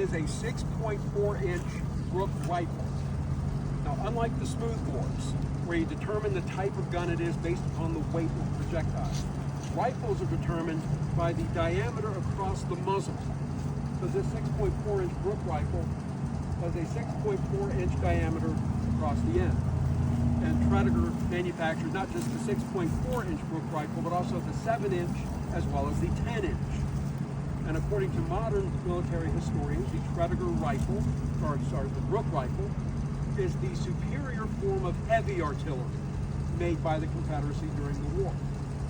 is a 6.4-inch Brook rifle. Now, unlike the smoothbores, where you determine the type of gun it is based upon the weight of the projectile, rifles are determined by the diameter across the muzzle. So this 6.4-inch Brook rifle has a 6.4-inch diameter across the end. And Tredegar manufactures not just the 6.4-inch Brook rifle, but also the 7-inch as well as the 10-inch. And according to modern military historians, the Tredegar rifle, the Brook rifle, is the superior form of heavy artillery made by the Confederacy during the war.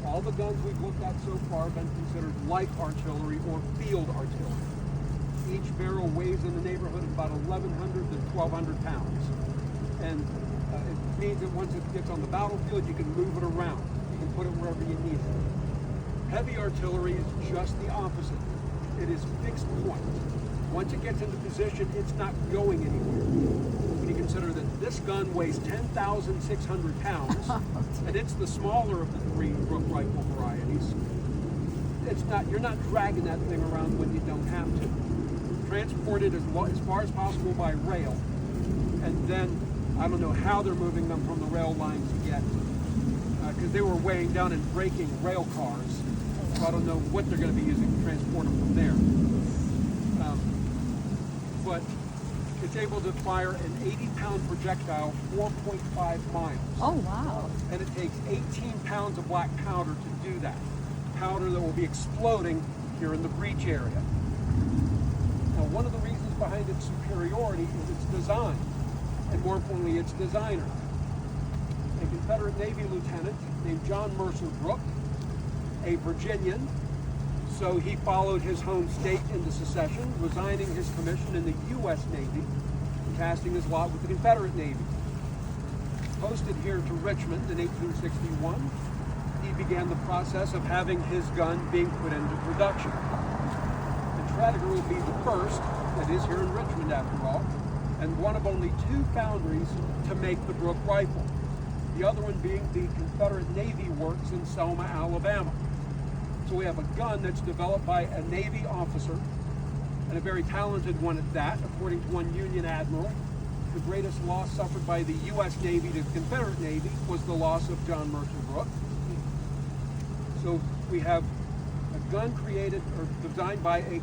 All the guns we've looked at so far have been considered light artillery or field artillery. Each barrel weighs in the neighborhood of about 1,100 to 1,200 pounds. And it means that once it gets on the battlefield, you can move it around. You can put it wherever you need it. Heavy artillery is just the opposite. It is fixed point. Once it gets into position, it's not going anywhere. When you consider that this gun weighs 10,600 pounds, and it's the smaller of the three Brook rifle varieties, you're not dragging that thing around when you don't have to. Transport it as far as possible by rail, and then I don't know how they're moving them from the rail lines yet, because they were weighing down and breaking rail cars. So I don't know what they're going to be using to transport them from there. But it's able to fire an 80-pound projectile 4.5 miles. Oh, wow. And it takes 18 pounds of black powder to do that. Powder that will be exploding here in the breach area. Now, one of the reasons behind its superiority is its design, and more importantly, its designer. A Confederate Navy lieutenant named John Mercer Brooke, a Virginian, so he followed his home state into secession, resigning his commission in the U.S. Navy and casting his lot with the Confederate Navy. Posted here to Richmond in 1861, he began the process of having his gun being put into production. And Tredegar will be the first, that is here in Richmond after all, and one of only two foundries to make the Brook rifle. The other one being the Confederate Navy Works in Selma, Alabama. So we have a gun that's developed by a Navy officer, and a very talented one at that, according to one Union admiral. The greatest loss suffered by the U.S. Navy to the Confederate Navy was the loss of John Mercer Brooke. So we have a gun created or designed by a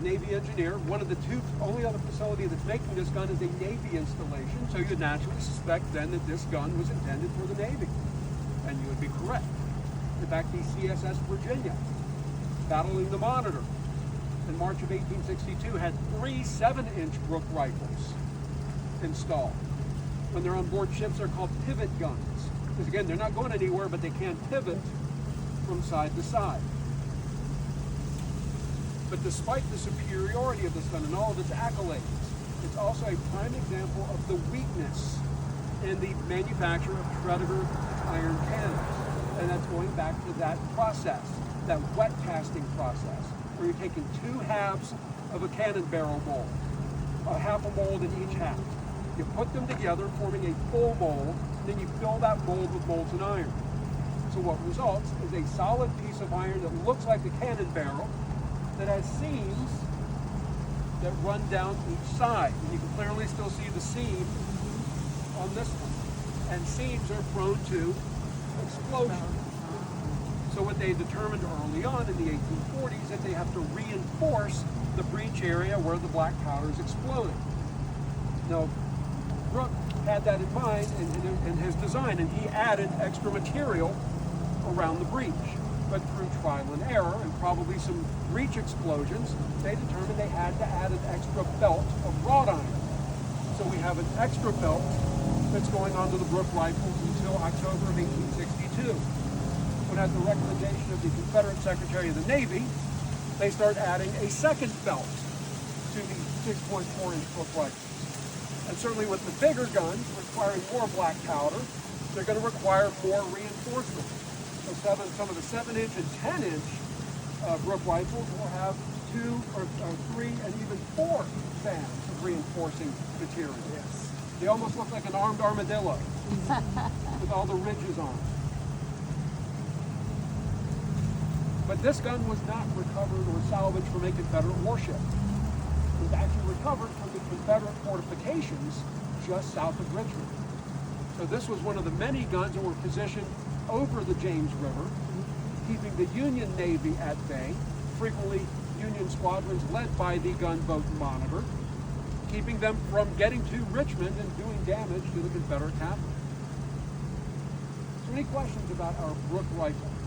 Navy engineer. One of the only other facility that's making this gun is a Navy installation, so you'd naturally suspect then that this gun was intended for the Navy. And you would be correct. In fact, the CSS Virginia, battling the Monitor, in March of 1862, had 3 7-inch Brook rifles installed. When they're on board ships, they're called pivot guns. Because again, they're not going anywhere, but they can pivot from side to side. But despite the superiority of this gun and all of its accolades, it's also a prime example of the weakness in the manufacture of Tredegar iron cannons. And that's going back to that process, that wet casting process, where you're taking 2 halves of a cannon barrel mold, a half a mold in each half. You put them together, forming a full mold, and then you fill that mold with molten iron. So what results is a solid piece of iron that looks like a cannon barrel, that has seams that run down each side. And you can clearly still see the seam on this one. And seams are prone to explosion. So what they determined early on in the 1840s that they have to reinforce the breach area where the black powder is exploding. Now, Brooke had that in mind in his design, and he added extra material around the breach. But through trial and error and probably some breach explosions, they determined they had to add an extra belt of wrought iron. So we have an extra belt that's going onto the Brook rifles until October of 1862. When at the recommendation of the Confederate Secretary of the Navy, they start adding a second belt to the 6.4-inch Brook rifles. And certainly with the bigger guns requiring more black powder, they're going to require more reinforcement. So some of the 7-inch and 10-inch Brook rifles will have 2 or 3 and even 4 bands of reinforcing material. Yes. They almost look like an armed armadillo with all the ridges on it. But this gun was not recovered or salvaged from a Confederate warship. It was recovered from the Confederate fortifications just south of Richmond. So this was one of the many guns that were positioned over the James River, keeping the Union Navy at bay, frequently Union squadrons led by the gunboat Monitor, keeping them from getting to Richmond and doing damage to the Confederate capital. So any questions about our Brooke rifle?